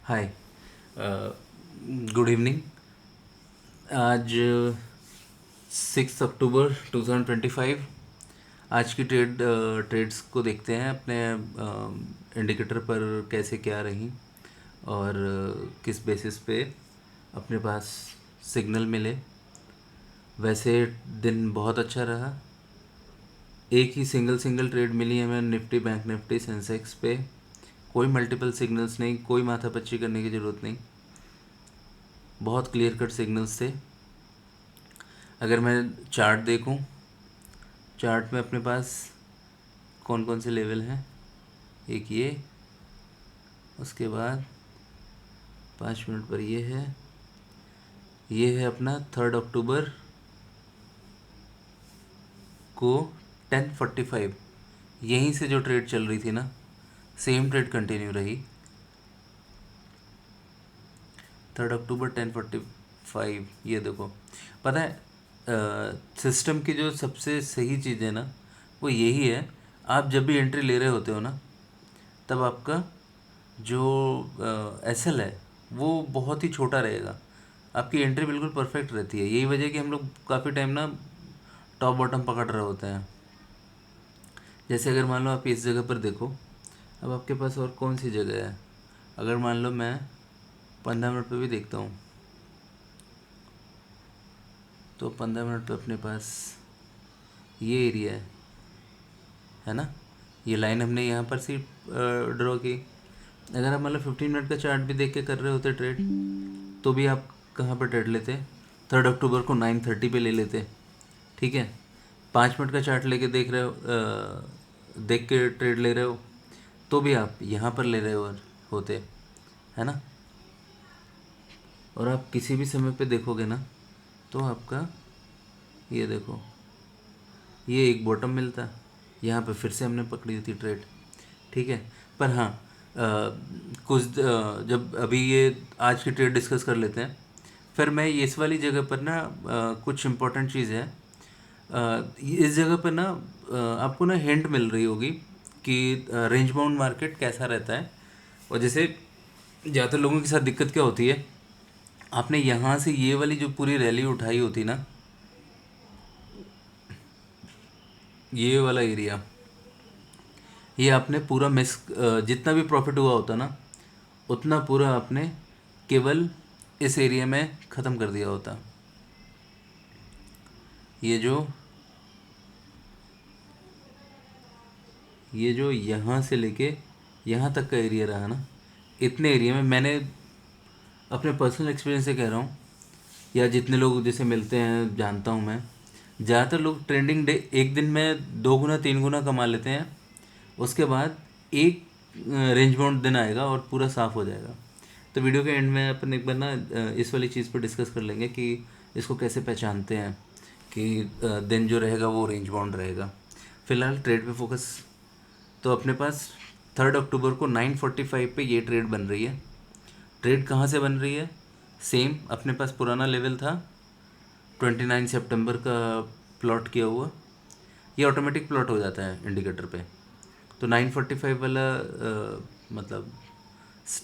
हाय। Good evening. आज 6 अक्टूबर 2025। आज की ट्रेड्स को देखते हैं अपने इंडिकेटर पर कैसे क्या रही और किस बेसिस पे अपने पास सिग्नल मिले। वैसे दिन बहुत अच्छा रहा। एक ही सिंगल ट्रेड मिली हमें निफ्टी बैंक निफ्टी सेंसेक्स पे। कोई मल्टीपल सिग्नल्स नहीं, कोई माथापच्ची करने की ज़रूरत नहीं, बहुत क्लियर कट सिग्नल्स थे। अगर मैं चार्ट देखूं, चार्ट में अपने पास कौन कौन से लेवल हैं, एक उसके बाद 5 मिनट पर ये है अपना 3 अक्टूबर को 10:45। यहीं से जो ट्रेड चल रही थी ना, सेम ट्रेड कंटिन्यू रही। 3 अक्टूबर 10:45। ये देखो, पता है सिस्टम की जो सबसे सही चीज़ है ना, वो यही है। आप जब भी एंट्री ले रहे होते हो ना, तब आपका जो एसएल है वो बहुत ही छोटा रहेगा। आपकी एंट्री बिल्कुल परफेक्ट रहती है। यही वजह है कि हम लोग काफ़ी टाइम ना टॉप बॉटम पकड़ रहे होते हैं। जैसे अगर मान लो आप इस जगह पर देखो, अब आपके पास और कौन सी जगह है। अगर मान लो मैं 15 मिनट पे भी देखता हूँ, तो 15 मिनट पे अपने पास ये एरिया है ना। ये लाइन हमने यहाँ पर से ड्रॉ की। अगर आप मतलब 15 मिनट का चार्ट भी देख के कर रहे होते ट्रेड, तो भी आप कहाँ पर ट्रेड लेते? 3 अक्टूबर को 9:30 पे ले लेते। ठीक है। 5 मिनट का चार्ट लेके देख रहे हो, देख के ट्रेड ले रहे हो, तो भी आप यहाँ पर ले रहे हो होते, है ना। और आप किसी भी समय पे देखोगे ना, तो आपका ये देखो, ये एक बॉटम मिलता, यहाँ पे फिर से हमने पकड़ी थी ट्रेड। ठीक है। पर हाँ, जब अभी ये आज की ट्रेड डिस्कस कर लेते हैं, फिर मैं इस वाली जगह पर ना कुछ इम्पोर्टेंट चीज़ है। इस जगह पर ना आपको ना हिंट मिल रही होगी कि रेंज बाउंड मार्केट कैसा रहता है। और जैसे ज़्यादातर लोगों के साथ दिक्कत क्या होती है, आपने यहाँ से ये वाली जो पूरी रैली उठाई होती ना, ये वाला एरिया, ये आपने पूरा मिस, जितना भी प्रॉफिट हुआ होता ना, उतना पूरा आपने केवल इस एरिया में ख़त्म कर दिया होता। ये जो ये जो यहाँ से लेके यहाँ तक का एरिया रहा ना, इतने एरिया में मैंने अपने पर्सनल एक्सपीरियंस से कह रहा हूँ, या जितने लोग जैसे मिलते हैं जानता हूँ मैं, ज़्यादातर लोग ट्रेंडिंग डे एक दिन में 2 गुना 3 गुना कमा लेते हैं। उसके बाद एक रेंज बाउंड दिन आएगा और पूरा साफ़ हो जाएगा। तो वीडियो के एंड में अपन एक बार ना इस वाली चीज़ पर डिस्कस कर लेंगे कि इसको कैसे पहचानते हैं कि दिन जो रहेगा वो रेंज बाउंड रहेगा। फ़िलहाल ट्रेड पे फोकस। तो अपने पास 3 अक्टूबर को 9:45 पे ये ट्रेड बन रही है। ट्रेड कहाँ से बन रही है? सेम अपने पास पुराना लेवल था 29 सितंबर का प्लॉट किया हुआ। ये ऑटोमेटिक प्लॉट हो जाता है इंडिकेटर पे। तो 9:45 वाला मतलब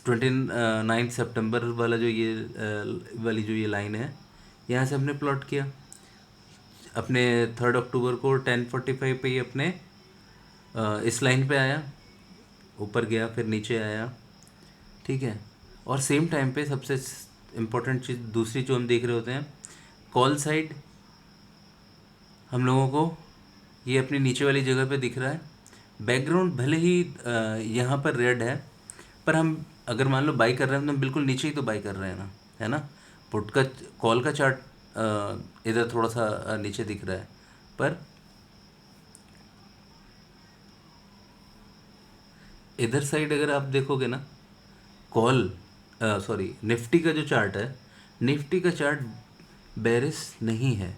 29 सितंबर वाला जो ये वाली जो ये लाइन है, यहाँ से हमने प्लॉट किया। अपने 3 अक्टूबर को 10:45 पे ही अपने इस लाइन पे आया, ऊपर गया फिर नीचे आया। ठीक है। और सेम टाइम पे सबसे इम्पोर्टेंट चीज़ दूसरी जो हम देख रहे होते हैं, कॉल साइड हम लोगों को ये अपनी नीचे वाली जगह पे दिख रहा है। बैकग्राउंड भले ही यहाँ पर रेड है, पर हम अगर मान लो बाई कर रहे हैं तो हम बिल्कुल नीचे ही तो बाई कर रहे हैं ना, है ना। पुट का कॉल का चार्ट इधर थोड़ा सा नीचे दिख रहा है, पर इधर साइड अगर आप देखोगे ना, कॉल सॉरी निफ्टी का जो चार्ट है, निफ्टी का चार्ट बेरिश नहीं है।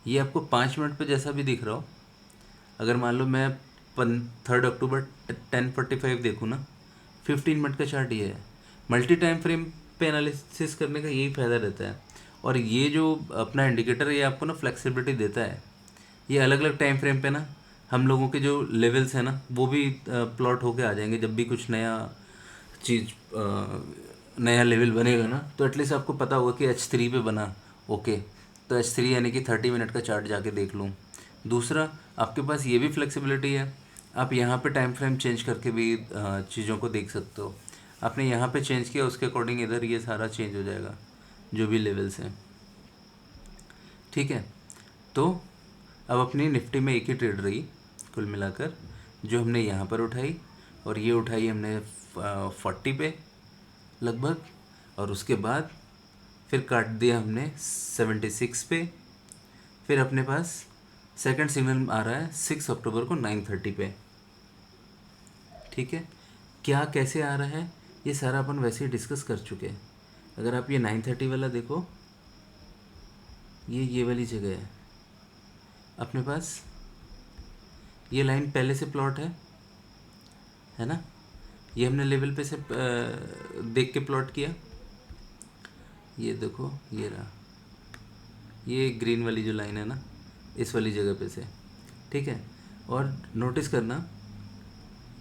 ये आपको 5 मिनट पे जैसा भी दिख रहा हो, अगर मान लो मैं 3 अक्टूबर 10:45 देखूँ ना, 15 मिनट का चार्ट ये है। मल्टी टाइम फ्रेम पे एनालिसिस करने का यही फ़ायदा रहता है। और ये जो अपना इंडिकेटर है, ये आपको ना फ्लेक्सिबिलिटी देता है। ये अलग अलग टाइम फ्रेम पे ना हम लोगों के जो लेवल्स हैं ना, वो भी प्लॉट होके आ जाएंगे जब भी कुछ नया चीज़ नया लेवल बनेगा ना, तो एटलीस्ट आपको पता होगा कि H3 पे बना। ओके, तो H3 यानी कि 30 मिनट का चार्ट जाके देख लूँ। दूसरा, आपके पास ये भी फ्लेक्सिबिलिटी है, आप यहाँ पे टाइम फ्रेम चेंज करके भी चीज़ों को देख सकते हो। आपने यहाँ पे चेंज किया, उसके अकॉर्डिंग इधर ये सारा चेंज हो जाएगा, जो भी लेवल्स हैं। ठीक है, तो अब अपनी निफ्टी में एक ही ट्रेड रही कुल मिलाकर, जो हमने यहाँ पर उठाई, और ये उठाई हमने 40 पे लगभग, और उसके बाद फिर काट दिया हमने 76 पे। फिर अपने पास सेकंड सिग्नल आ रहा है 6 अक्टूबर को 9:30 पे। ठीक है, क्या कैसे आ रहा है ये सारा अपन वैसे ही डिस्कस कर चुके हैं। अगर आप ये 9:30 वाला देखो, ये वाली जगह है अपने पास, ये लाइन पहले से प्लॉट है ना। ये हमने लेवल पे से देख के प्लॉट किया। ये देखो, ये रहा, ये ग्रीन वाली जो लाइन है ना, इस वाली जगह पे से। ठीक है, और नोटिस करना,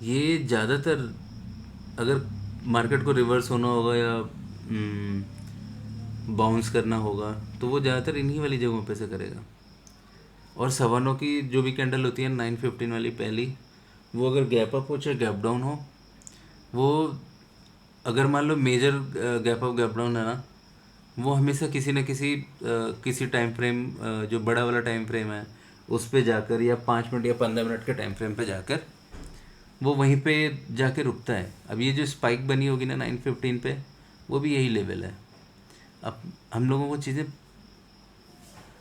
ये ज़्यादातर अगर मार्केट को रिवर्स होना होगा या बाउंस करना होगा, तो वो ज़्यादातर इन्हीं वाली जगहों पे से करेगा। और सवानों की जो भी कैंडल होती है 9:15 वाली पहली, वो अगर गैप अप हो चाहे गैप डाउन हो, वो अगर मान लो major gap up gap down है ना, वो हमेशा किसी न किसी किसी टाइम फ्रेम, जो बड़ा वाला टाइम फ्रेम है उस पे जाकर, या 5 मिनट या 15 मिनट के टाइम फ्रेम पे जाकर वो वहीं पे जाके रुकता है। अब ये जो स्पाइक बनी होगी ना 9:15 पे, वो भी यही लेवल है। अब हम लोगों को चीज़ें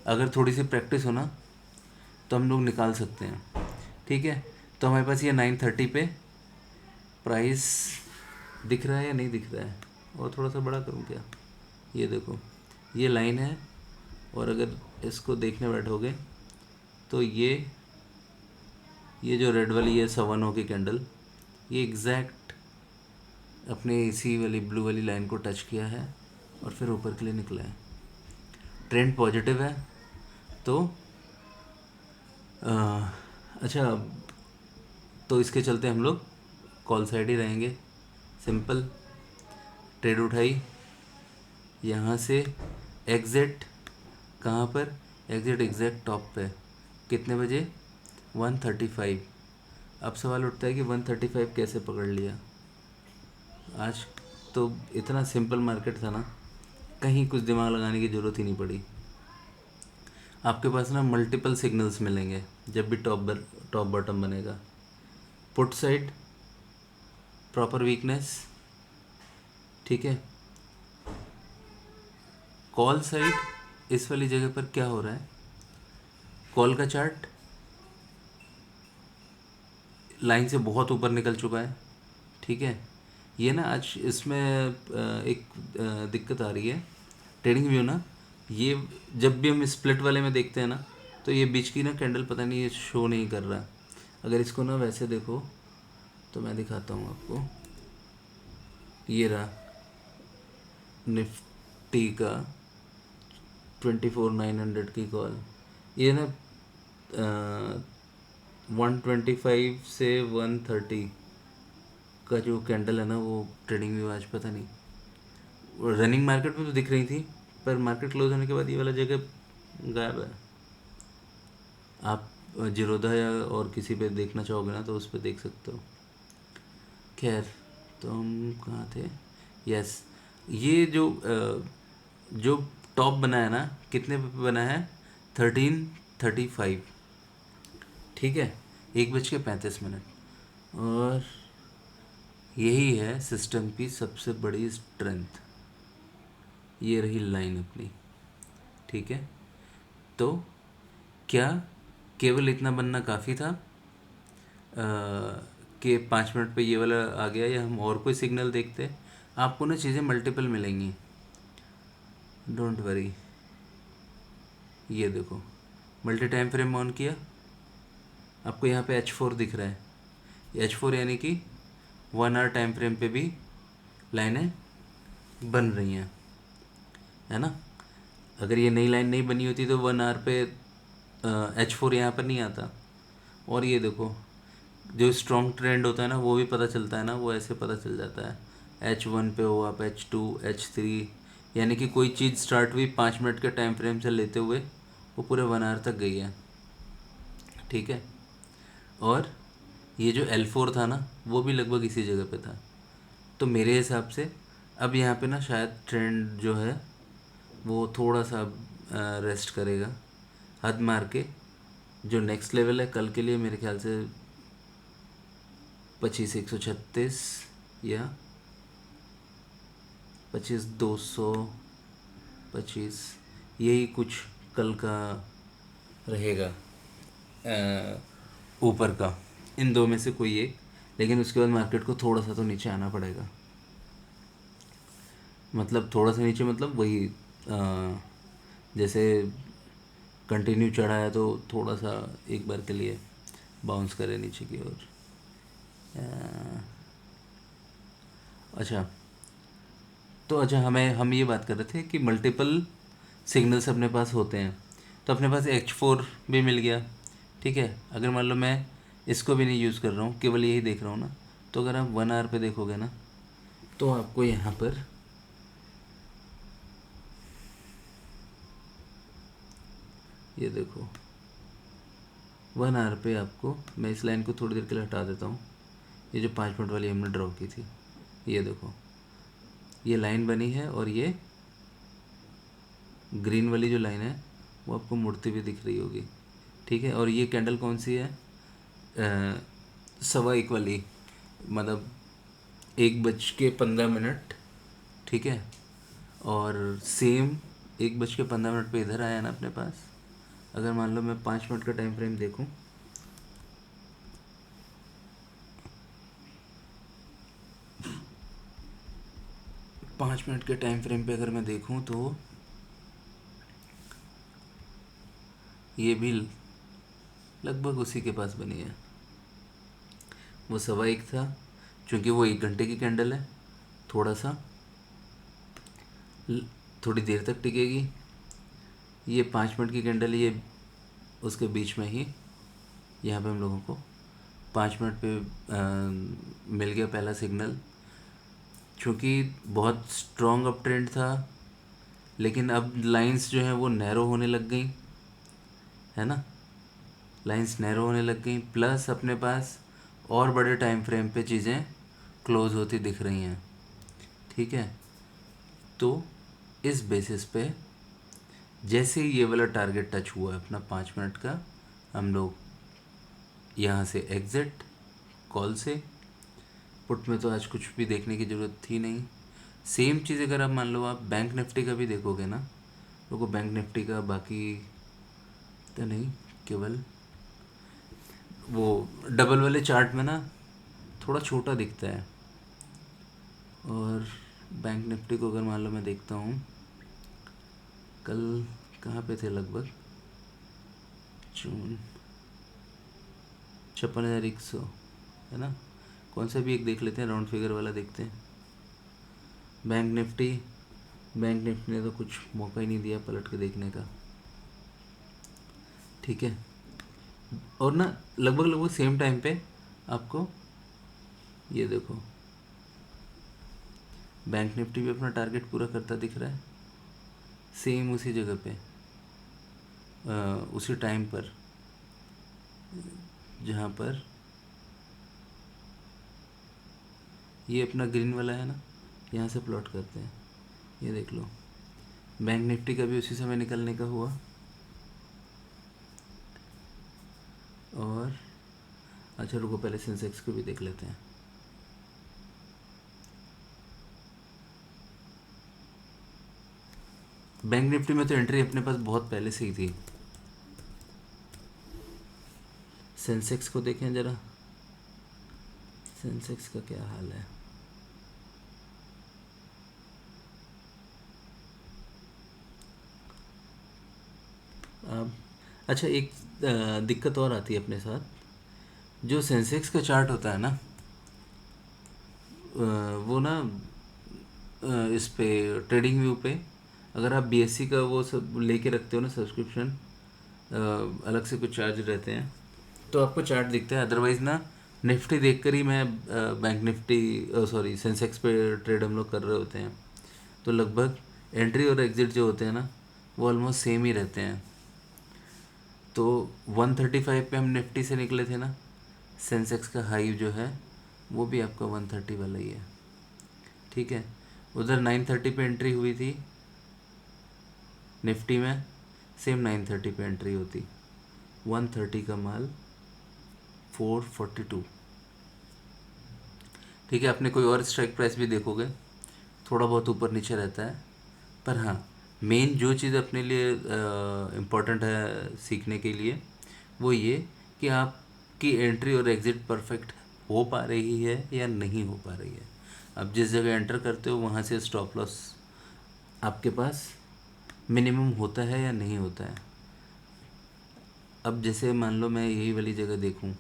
अगर थोड़ी सी प्रैक्टिस हो ना, तो हम लोग निकाल सकते हैं। ठीक है, तो हमारे पास ये 9:30 पे प्राइस दिख रहा है या नहीं दिख रहा है, और थोड़ा सा बड़ा करूँ क्या, ये देखो, ये लाइन है, और अगर इसको देखने बैठोगे तो ये जो रेड वाली है सवानों की कैंडल, ये एग्जैक्ट अपने इसी वाली ब्लू वाली लाइन को टच किया है और फिर ऊपर के लिए निकला है। ट्रेंड पॉजिटिव है, तो अच्छा, तो इसके चलते हम लोग कॉल साइड ही रहेंगे। सिंपल, ट्रेड उठाई, यहाँ से एग्ज़िट, कहाँ पर एग्ज़िट, एग्जैक्ट टॉप पे, कितने बजे, 1:35। अब सवाल उठता है कि 1:35 कैसे पकड़ लिया। आज तो इतना सिंपल मार्केट था ना, कहीं कुछ दिमाग लगाने की ज़रूरत ही नहीं पड़ी। आपके पास ना मल्टीपल सिग्नल्स मिलेंगे जब भी टॉप बॉटम बनेगा। पुट साइड प्रॉपर वीकनेस, ठीक है। कॉल साइड इस वाली जगह पर क्या हो रहा है, कॉल का चार्ट लाइन से बहुत ऊपर निकल चुका है। ठीक है, ये ना आज इसमें एक दिक्कत आ रही है ट्रेडिंग व्यू ना, ये जब भी हम स्प्लिट वाले में देखते हैं ना, तो ये बीच की ना कैंडल पता नहीं ये शो नहीं कर रहा। अगर इसको ना वैसे देखो तो मैं दिखाता हूँ आपको, ये रहा निफ्टी का 24,900 की कॉल, ये ना 125 से 130 का जो कैंडल है ना, वो ट्रेडिंग व्यू आज पता नहीं, रनिंग मार्केट में तो दिख रही थी, पर मार्केट क्लोज होने के बाद ये वाला जगह गायब है। आप जीरोधा या और किसी पे देखना चाहोगे ना, तो उस पर देख सकते हो। खैर, तो हम कहाँ थे, यस, ये जो टॉप बना है ना, कितने पे बना है, 13:35। ठीक है, 1:35, और यही है सिस्टम की सबसे बड़ी स्ट्रेंथ, ये रही लाइन अपनी। ठीक है, तो क्या केवल इतना बनना काफ़ी था कि 5 मिनट पे ये वाला आ गया, या हम और कोई सिग्नल देखते। आपको ना चीज़ें मल्टीपल मिलेंगी, डोंट वरी। ये देखो, मल्टी टाइम फ्रेम ऑन किया, आपको यहाँ पे H4 दिख रहा है, H4 यानी कि 1 आवर टाइम फ्रेम पे भी लाइनें बन रही हैं, है ना। अगर ये नई लाइन नहीं बनी होती तो 1 आवर पे H4 यहाँ पर नहीं आता। और ये देखो, जो स्ट्रॉन्ग ट्रेंड होता है ना, वो भी पता चलता है ना, वो ऐसे पता चल जाता है। H1 पे हो आप, H2, H3, यानी कि कोई चीज़ स्टार्ट हुई 5 मिनट के टाइम फ्रेम से लेते हुए वो पूरे 1 आवर तक गई है। ठीक है। और ये जो L4 था ना वो भी लगभग इसी जगह पे था। तो मेरे हिसाब से अब यहाँ पे ना शायद ट्रेंड जो है वो थोड़ा सा रेस्ट करेगा, हद मार के। जो नेक्स्ट लेवल है कल के लिए मेरे ख्याल से 25,136 या 25,225, यही कुछ कल का रहेगा ऊपर का, इन दो में से कोई एक। लेकिन उसके बाद मार्केट को थोड़ा सा तो नीचे आना पड़ेगा, मतलब थोड़ा सा नीचे, मतलब वही जैसे कंटिन्यू चढ़ा है तो थोड़ा सा एक बार के लिए बाउंस करे नीचे की ओर। अच्छा, तो अच्छा हम ये बात कर रहे थे कि मल्टीपल सिग्नल्स अपने पास होते हैं। तो अपने पास H4 भी मिल गया। ठीक है। अगर मान लो मैं इसको भी नहीं यूज़ कर रहा हूँ, केवल यही देख रहा हूँ ना, तो अगर आप 1 आवर पे देखोगे ना तो आपको यहाँ पर ये देखो 1 आवर पे आपको, मैं इस लाइन को थोड़ी देर के लिए हटा देता हूँ। ये जो 5 मिनट वाली हमने ड्रॉ की थी, ये देखो ये लाइन बनी है और ये ग्रीन वाली जो लाइन है वो आपको मुड़ती हुई दिख रही होगी। ठीक है। और ये कैंडल कौन सी है? 1:15 वाली, मतलब 1:15। ठीक है। और सेम 1:15 पे इधर आया ना अपने पास। अगर मान लो मैं 5 मिनट का टाइम फ्रेम देखूं, 5 मिनट के टाइम फ्रेम पे अगर मैं देखूं तो ये भी लगभग उसी के पास बनी है। वो 1:15 था, चूँकि वो 1 घंटे की कैंडल है, थोड़ा सा थोड़ी देर तक टिकेगी। ये 5 मिनट की कैंडल, ये उसके बीच में ही यहाँ पे हम लोगों को 5 मिनट पे मिल गया पहला सिग्नल। चूँकि बहुत स्ट्रॉन्ग अप ट्रेंड था, लेकिन अब लाइंस जो हैं वो नैरो होने लग गई, है ना। लाइंस नैरो होने लग गई, प्लस अपने पास और बड़े टाइम फ्रेम पे चीज़ें क्लोज होती दिख रही हैं। ठीक है। तो इस बेसिस पे जैसे ही ये वाला टारगेट टच हुआ है अपना 5 मिनट का, हम लोग यहाँ से एग्ज़िट कॉल से। पुट में तो आज कुछ भी देखने की ज़रूरत थी नहीं। सेम चीज़ अगर आप मान लो आप बैंक निफ्टी का भी देखोगे ना, लोगों बैंक निफ्टी का बाकी तो नहीं, केवल वो डबल वाले चार्ट में ना थोड़ा छोटा दिखता है। और बैंक निफ्टी को अगर मान लो मैं देखता हूँ, कल कहाँ पे थे, लगभग जून 56,100, है ना। कौन सा भी एक देख लेते हैं, राउंड फिगर वाला देखते हैं। बैंक निफ्टी ने तो कुछ मौका ही नहीं दिया पलट के देखने का। ठीक है। और ना लगभग लगभग सेम टाइम पे आपको ये देखो बैंक निफ्टी भी अपना टारगेट पूरा करता दिख रहा है, सेम उसी जगह पे, उसी टाइम पर जहाँ पर ये अपना ग्रीन वाला है ना, यहाँ से प्लॉट करते हैं। ये देख लो बैंक निफ्टी का भी उसी समय निकलने का हुआ। और अच्छा रुको, पहले सेंसेक्स को भी देख लेते हैं। बैंक निफ्टी में तो एंट्री अपने पास बहुत पहले से ही थी। सेंसेक्स को देखें ज़रा, सेंसेक्स का क्या हाल है। अब अच्छा, एक दिक्कत और आती है अपने साथ। जो सेंसेक्स का चार्ट होता है ना, वो ना इस पे ट्रेडिंग व्यू पे अगर आप बीएससी का वो सब लेके रखते हो ना सब्सक्रिप्शन, अलग से कुछ चार्ज रहते हैं तो आपको चार्ट दिखता है। अदरवाइज़ ना निफ्टी देखकर ही मैं बैंक निफ्टी सॉरी सेंसेक्स पे ट्रेड हम लोग कर रहे होते हैं। तो लगभग एंट्री और एग्ज़िट जो होते हैं ना, वो ऑलमोस्ट सेम ही रहते हैं। तो 135 पे हम निफ्टी से निकले थे ना, सेंसेक्स का हाई जो है वो भी आपका 130 वाला ही है। ठीक है, उधर 930 पे एंट्री हुई थी निफ्टी में, सेम 930 पे एंट्री होती, 130 का माल 442। ठीक है, अपने कोई और स्ट्राइक प्राइस भी देखोगे थोड़ा बहुत ऊपर नीचे रहता है, पर हाँ मेन जो चीज़ अपने लिए इम्पोर्टेंट है सीखने के लिए, वो ये कि आपकी एंट्री और एग्ज़िट परफेक्ट हो पा रही है या नहीं हो पा रही है। आप जिस जगह एंटर करते हो वहाँ से स्टॉप लॉस आपके पास मिनिमम होता है या नहीं होता है। अब जैसे मान लो मैं यही वाली जगह देखूँ,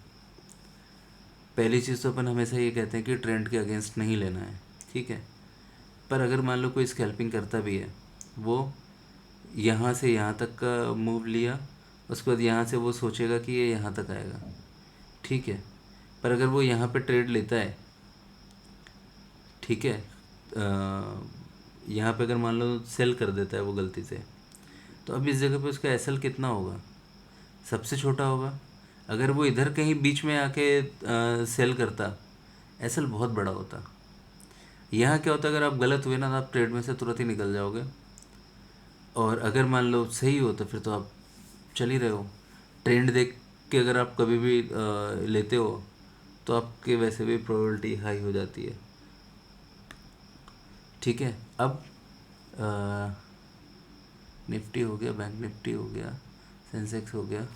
पहली चीज़ तो अपन हमेशा ये कहते हैं कि ट्रेंड के अगेंस्ट नहीं लेना है, ठीक है। पर अगर मान लो कोई स्कैल्पिंग करता भी है, वो यहाँ से यहाँ तक का मूव लिया, उसके बाद यहाँ से वो सोचेगा कि ये यहाँ तक आएगा, ठीक है। पर अगर वो यहाँ पे ट्रेड लेता है, ठीक है, यहाँ पे अगर मान लो सेल कर देता है वो गलती से, तो अब इस जगह पे उसका एसएल कितना होगा? सबसे छोटा होगा। अगर वो इधर कहीं बीच में आके सेल करता, एसएल बहुत बड़ा होता। यहाँ क्या होता है, अगर आप गलत हुए ना तो आप ट्रेड में से तुरंत ही निकल जाओगे, और अगर मान लो सही हो तो फिर तो आप चल ही रहे हो। ट्रेंड देख के अगर आप कभी भी लेते हो तो आपके वैसे भी प्रोबेबिलिटी हाई हो जाती है। ठीक है, अब निफ्टी हो गया, बैंक निफ्टी हो गया, सेंसेक्स हो गया।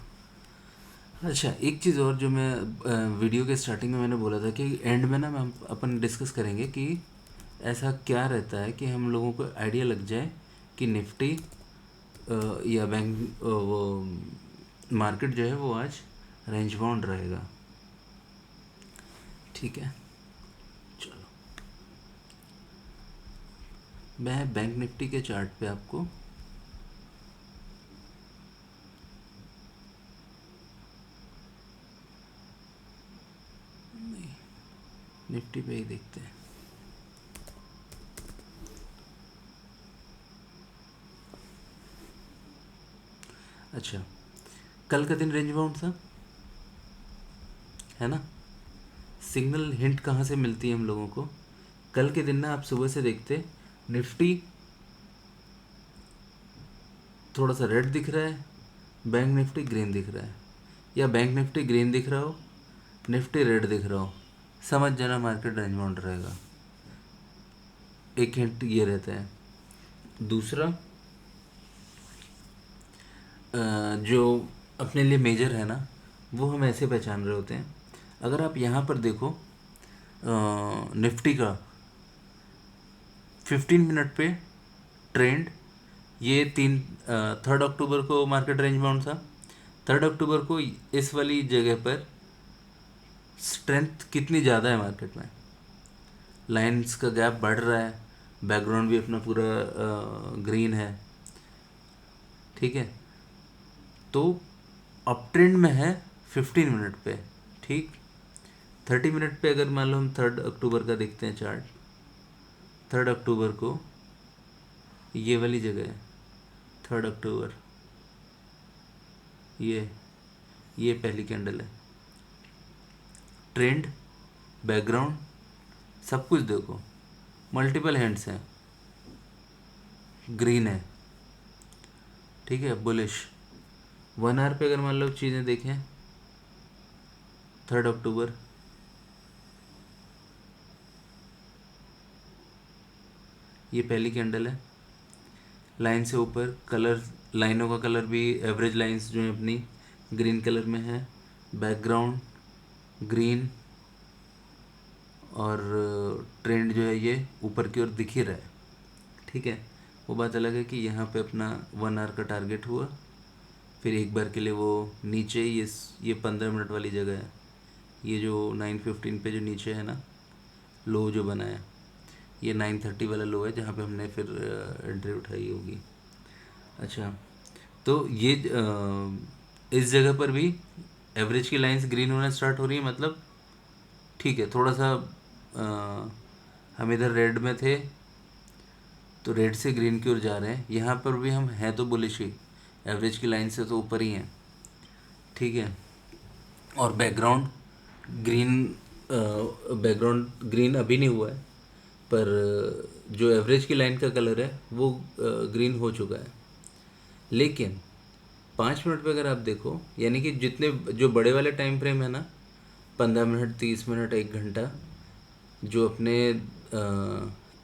अच्छा, एक चीज़ और जो मैं वीडियो के स्टार्टिंग में मैंने बोला था कि एंड में ना हम अपन डिस्कस करेंगे कि ऐसा क्या रहता है कि हम लोगों को आइडिया लग जाए कि निफ्टी या बैंक वो मार्केट जो है वो आज रेंज बाउंड रहेगा। ठीक है, चलो मैं बैंक निफ्टी के चार्ट पे आपको निफ्टी पे ही देखते हैं। अच्छा, कल का दिन रेंज बाउंड था, है ना। सिग्नल हिंट कहाँ से मिलती है हम लोगों को? कल के दिन ना आप सुबह से देखते निफ्टी थोड़ा सा रेड दिख रहा है, बैंक निफ्टी ग्रीन दिख रहा है, या बैंक निफ्टी ग्रीन दिख रहा हो, निफ्टी रेड दिख रहा हो, समझ जाना मार्केट रेंज बाउंड रहेगा। एक हिंट ये रहता है। दूसरा जो अपने लिए मेजर है ना, वो हम ऐसे पहचान रहे होते हैं। अगर आप यहाँ पर देखो निफ्टी का 15 मिनट पे ट्रेंड, ये 3 अक्टूबर को मार्केट रेंज बाउंड था। 3 अक्टूबर को इस वाली जगह पर स्ट्रेंथ कितनी ज़्यादा है मार्केट में, लाइंस का गैप बढ़ रहा है, बैकग्राउंड भी अपना पूरा ग्रीन है, ठीक है। तो अप ट्रेंड में है 15 मिनट पे, ठीक। 30 मिनट पे अगर मान लो हम 3 अक्टूबर का देखते हैं चार्ट, 3 अक्टूबर को ये वाली जगह है, 3 अक्टूबर, ये पहली कैंडल है। ट्रेंड, बैकग्राउंड, सब कुछ देखो, मल्टीपल हैंड्स हैं, ग्रीन है, ठीक है, बुलिश। 1 आवर पे अगर मान लो चीज़ें देखें, 3 अक्टूबर, ये पहली कैंडल है, लाइन से ऊपर कलर, लाइनों का कलर भी एवरेज लाइंस जो है अपनी ग्रीन कलर में है, बैकग्राउंड ग्रीन, और ट्रेंड जो है ये ऊपर की ओर दिख ही रहा है, ठीक है। वो बात अलग है कि यहाँ पे अपना 1 आवर का टारगेट हुआ, फिर एक बार के लिए वो नीचे, ये 15 मिनट वाली जगह है, ये जो 9:15 पे जो नीचे है ना लो जो बना है, ये 9:30 वाला लो है जहाँ पे हमने फिर एंट्री उठाई होगी। अच्छा, तो ये इस जगह पर भी एवरेज की लाइंस ग्रीन होना स्टार्ट हो रही है, मतलब ठीक है, थोड़ा सा हम इधर रेड में थे, तो रेड से ग्रीन की ओर जा रहे हैं। यहाँ पर भी हम हैं तो बुलिश ही, एवरेज की लाइन से तो ऊपर ही हैं। ठीक है, और बैकग्राउंड ग्रीन, बैकग्राउंड ग्रीन अभी नहीं हुआ है, पर जो एवरेज की लाइन का कलर है वो ग्रीन हो चुका है। लेकिन 5 मिनट पे अगर आप देखो, यानी कि जितने जो बड़े वाले टाइम फ्रेम है ना, 15 मिनट, 30 मिनट, 1 घंटा, जो अपने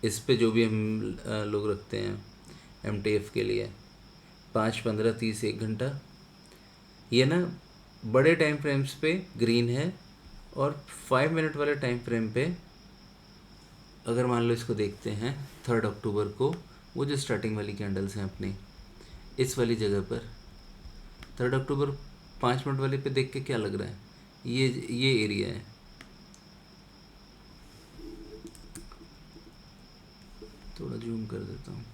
इस पे जो भी हम लोग रखते हैं MTF के लिए, 5, 15, 30, 1 घंटा, ये ना बड़े टाइम फ्रेम्स पे ग्रीन है। और 5 मिनट वाले टाइम फ्रेम पे अगर मान लो इसको देखते हैं 3 अक्टूबर को, वो जो स्टार्टिंग वाली कैंडल्स हैं अपनी, इस वाली जगह पर 3 अक्टूबर 5 मिनट वाले पे देख के क्या लग रहा है, ये एरिया है। थोड़ा जूम कर देता हूँ।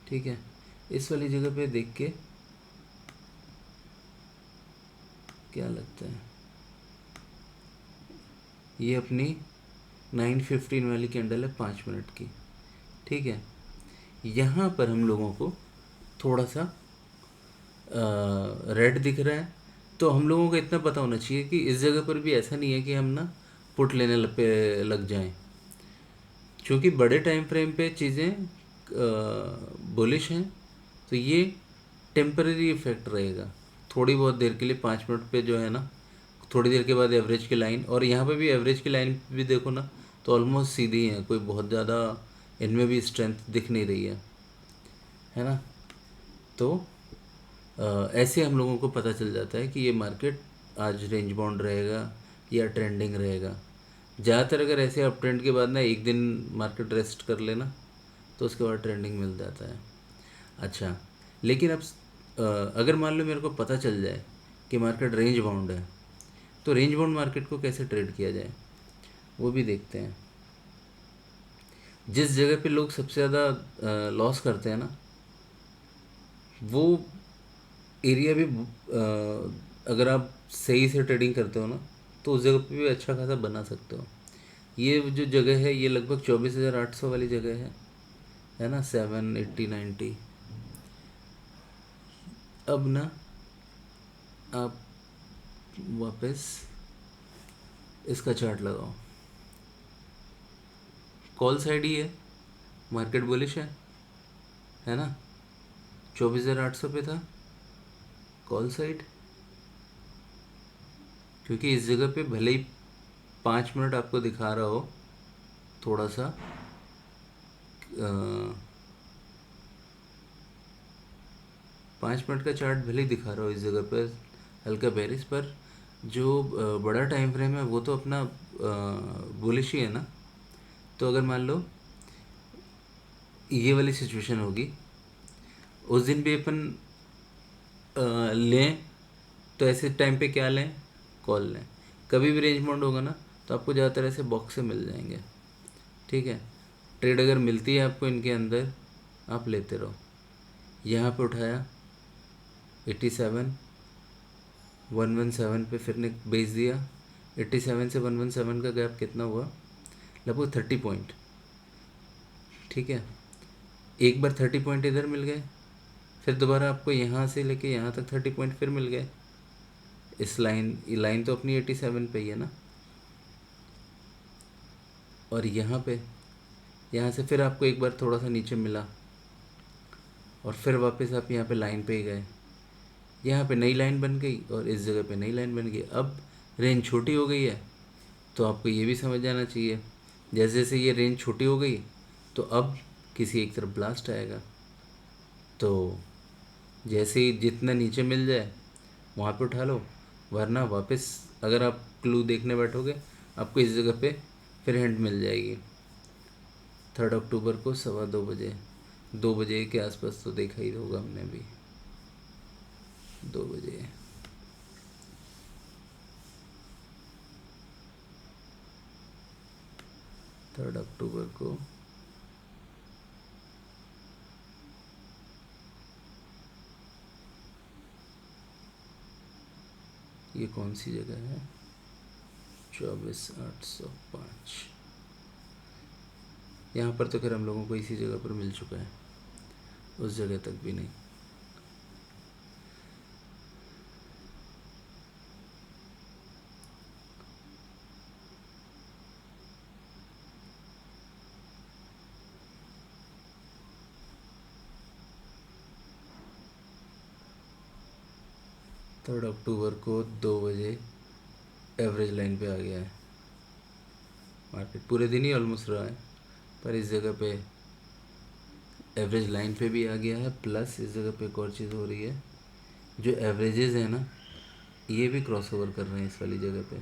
ठीक है, इस वाली जगह पे देख के क्या लगता है, ये अपनी 9:15 वाली कैंडल है 5 मिनट की। ठीक है, यहाँ पर हम लोगों को थोड़ा सा रेड दिख रहा है, तो हम लोगों को इतना पता होना चाहिए कि इस जगह पर भी ऐसा नहीं है कि हम ना पुट लेने पे लग जाएं। क्योंकि बड़े टाइम फ्रेम पे चीज़ें बुलिश हैं, तो ये टेम्परेरी इफेक्ट रहेगा थोड़ी बहुत देर के लिए। 5 मिनट पे जो है ना, थोड़ी देर के बाद एवरेज की लाइन, और यहाँ पे भी एवरेज की लाइन भी देखो ना, तो ऑलमोस्ट सीधी है, कोई बहुत ज़्यादा इनमें भी स्ट्रेंथ दिख नहीं रही है ना। तो ऐसे हम लोगों को पता चल जाता है कि ये मार्केट आज रेंज बाउंड रहेगा या ट्रेंडिंग रहेगा। ज़्यादातर अगर ऐसे अप ट्रेंड के बाद ना एक दिन मार्केट रेस्ट कर लेना, तो उसके बाद ट्रेंडिंग मिल जाता है। अच्छा, लेकिन अब अगर मान लो मेरे को पता चल जाए कि मार्केट रेंज बाउंड है, तो रेंज बाउंड मार्केट को कैसे ट्रेड किया जाए वो भी देखते हैं। जिस जगह पे लोग सबसे ज़्यादा लॉस करते हैं ना, वो एरिया भी अगर आप सही से ट्रेडिंग करते हो ना, तो उस जगह पे भी अच्छा खासा बना सकते हो। ये जो जगह है, ये लगभग 24,800 वाली जगह है ना, 780-90। अब ना आप वापस इसका चार्ट लगाओ, कॉल साइड ही है, मार्केट बुलिश है ना। 24,800 पे था कॉल साइड, क्योंकि इस जगह पे भले ही 5 मिनट आपको दिखा रहा हो थोड़ा सा 5 मिनट का चार्ट भले ही दिखा रहा हो इस जगह पर हल्का बेरिश, पर जो बड़ा टाइम फ्रेम है वो तो अपना बुलिश ही है ना। तो अगर मान लो ये वाली सिचुएशन होगी, उस दिन भी अपन लें, तो ऐसे टाइम पे क्या लें, कॉल लें। कभी भी रेंज बाउंड होगा ना, तो आपको ज़्यादातर ऐसे बॉक्स से मिल जाएंगे। ठीक है, ट्रेड अगर मिलती है आपको इनके अंदर, आप लेते रहो। यहाँ पे उठाया 87, 117 पे फिर ने बेच दिया। 87 से 117 का गैप कितना हुआ, लगभग 30 पॉइंट। ठीक है, एक बार 30 पॉइंट इधर मिल गए, फिर दोबारा आपको यहाँ से लेके यहाँ तक 30 पॉइंट फिर मिल गए। इस लाइन तो अपनी 87 पे ही है ना। और यहाँ पे, यहाँ से फिर आपको एक बार थोड़ा सा नीचे मिला, और फिर वापस आप यहाँ पे लाइन पे ही गए। यहाँ पे नई लाइन बन गई और इस जगह पे नई लाइन बन गई। अब रेंज छोटी हो गई है, तो आपको ये भी समझ जाना चाहिए, जैसे जैसे ये रेंज छोटी हो गई, तो अब किसी एक तरफ ब्लास्ट आएगा। तो जैसे ही जितना नीचे मिल जाए वहाँ पे उठा लो, वरना वापस अगर आप क्लू देखने बैठोगे, आपको इस जगह पे फिर हिंट मिल जाएगी। 3 अक्टूबर को 2:15 बजे, 2 बजे के आसपास तो देखा ही होगा हमने भी, 2 बजे। 3 अक्टूबर को ये कौन सी जगह है? 24,805। यहाँ पर तो खैर हम लोगों को इसी जगह पर मिल चुका है, उस जगह तक भी नहीं। थर्ड अक्टूबर को 2 बजे एवरेज लाइन पे आ गया है। मार्केट पूरे दिन ही ऑलमोस्ट रहा है, पर इस जगह पे एवरेज लाइन पे भी आ गया है। प्लस इस जगह पे एक और चीज़ हो रही है, जो एवरेजेस है ना, ये भी क्रॉस ओवर कर रहे हैं इस वाली जगह पे।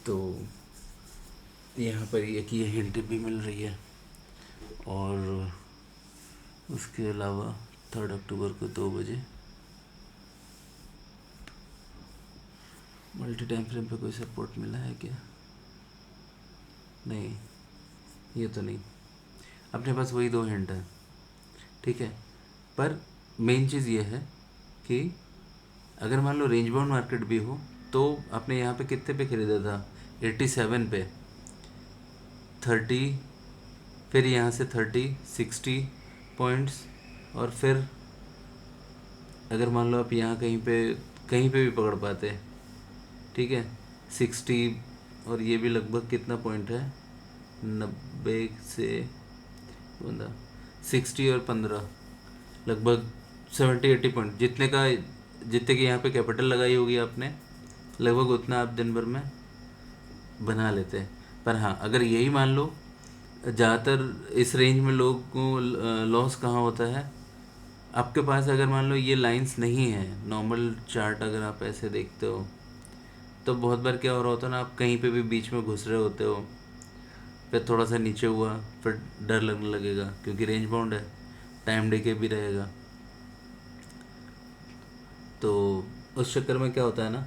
तो यहाँ पर एक ये हिंट भी मिल रही है। और उसके अलावा 3 अक्टूबर को 2 बजे मल्टी टाइम फ्रेम पे कोई सपोर्ट मिला है क्या? नहीं, ये तो नहीं। अपने पास वही 2 हिंट है, ठीक है। पर मेन चीज़ ये है कि अगर मान लो रेंज बाउंड मार्केट भी हो, तो आपने यहाँ पे कितने पे खरीदा था? 87 पे, 30, फिर यहाँ से 30, 60 पॉइंट्स, और फिर अगर मान लो आप यहाँ कहीं पे भी पकड़ पाते, ठीक है, 60, और ये भी लगभग कितना पॉइंट है, 90 से 60 और 15, लगभग 70-80 पॉइंट, जितने की यहाँ पे कैपिटल लगाई होगी आपने, लगभग उतना आप दिन भर में बना लेते हैं। पर हाँ, अगर यही मान लो, ज़्यादातर इस रेंज में लोगों को लॉस कहाँ होता है, आपके पास अगर मान लो ये लाइंस नहीं है, नॉर्मल चार्ट अगर आप ऐसे देखते हो, तो बहुत बार क्या हो रहा होता है ना, आप कहीं पे भी बीच में घुस रहे होते हो, फिर थोड़ा सा नीचे हुआ, फिर डर लगने लगेगा क्योंकि रेंज बाउंड है, टाइम डे के भी रहेगा। तो उस चक्कर में क्या होता है ना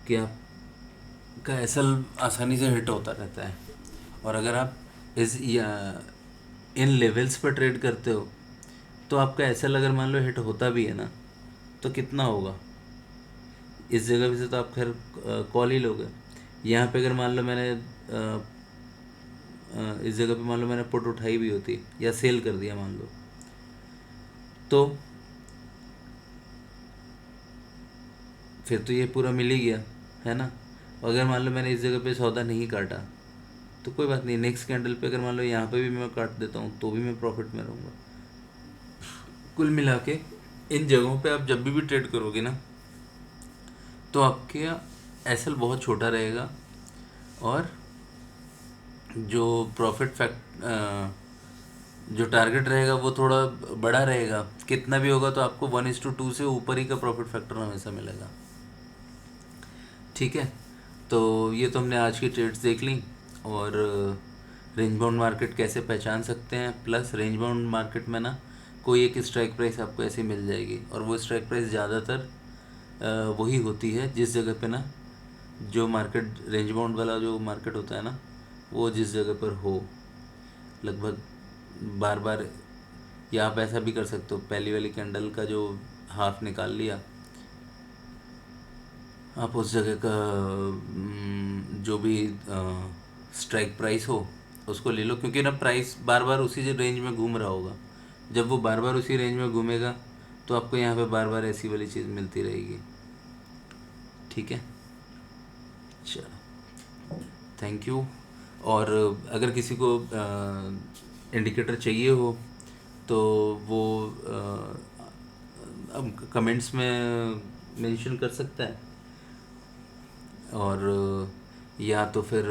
कि आपका एसल आसानी से हिट होता रहता है। और अगर आप इन लेवल्स पर ट्रेड करते हो, तो आपका एसल अगर मान लो हिट होता भी है ना, तो कितना होगा? इस जगह पे से तो आप खैर कॉल ही लोगे। यहाँ पे अगर मान लो मैंने इस जगह पे मान लो मैंने पुट उठाई भी होती या सेल कर दिया मान लो, तो फिर तो ये पूरा मिल ही गया, है ना। अगर मान लो मैंने इस जगह पे सौदा नहीं काटा, तो कोई बात नहीं, नेक्स्ट कैंडल पे अगर मान लो यहाँ पे भी मैं काट देता हूँ, तो भी मैं प्रॉफिट में रहूँगा। कुल मिला के इन जगहों पे आप जब भी ट्रेड करोगे ना, तो आपके एसएल बहुत छोटा रहेगा, और जो प्रॉफिट जो टारगेट रहेगा वो थोड़ा बड़ा रहेगा। कितना भी होगा तो आपको 1:2 से ऊपर ही का प्रॉफिट फैक्टर हमेशा मिलेगा, ठीक है। तो ये तो हमने आज की ट्रेड्स देख ली, और रेंज बाउंड मार्केट कैसे पहचान सकते हैं, प्लस रेंज बाउंड मार्केट में ना कोई एक स्ट्राइक प्राइस आपको ऐसी मिल जाएगी, और वो स्ट्राइक प्राइस ज़्यादातर वही होती है जिस जगह पे ना, जो मार्केट रेंज बाउंड वाला जो मार्केट होता है ना, वो जिस जगह पर हो, लगभग बार बार, या आप ऐसा भी कर सकते हो, पहली वाली कैंडल का जो हाफ निकाल लिया, आप उस जगह का जो भी स्ट्राइक प्राइस हो उसको ले लो, क्योंकि ना प्राइस बार बार उसी रेंज में घूम रहा होगा। जब वो बार बार उसी रेंज में घूमेगा, तो आपको यहाँ पे बार बार ऐसी वाली चीज़ मिलती रहेगी, ठीक है। चलो, थैंक यू। और अगर किसी को इंडिकेटर चाहिए हो, तो वो अब कमेंट्स में मेंशन कर सकता है, और या तो फिर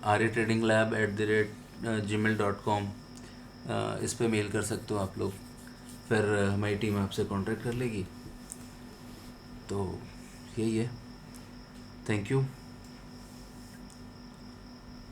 aryatradinglab@gmail.com इस पे मेल कर सकते हो आप लोग, फिर हमारी टीम आपसे कांटेक्ट कर लेगी। तो यही है, थैंक यू।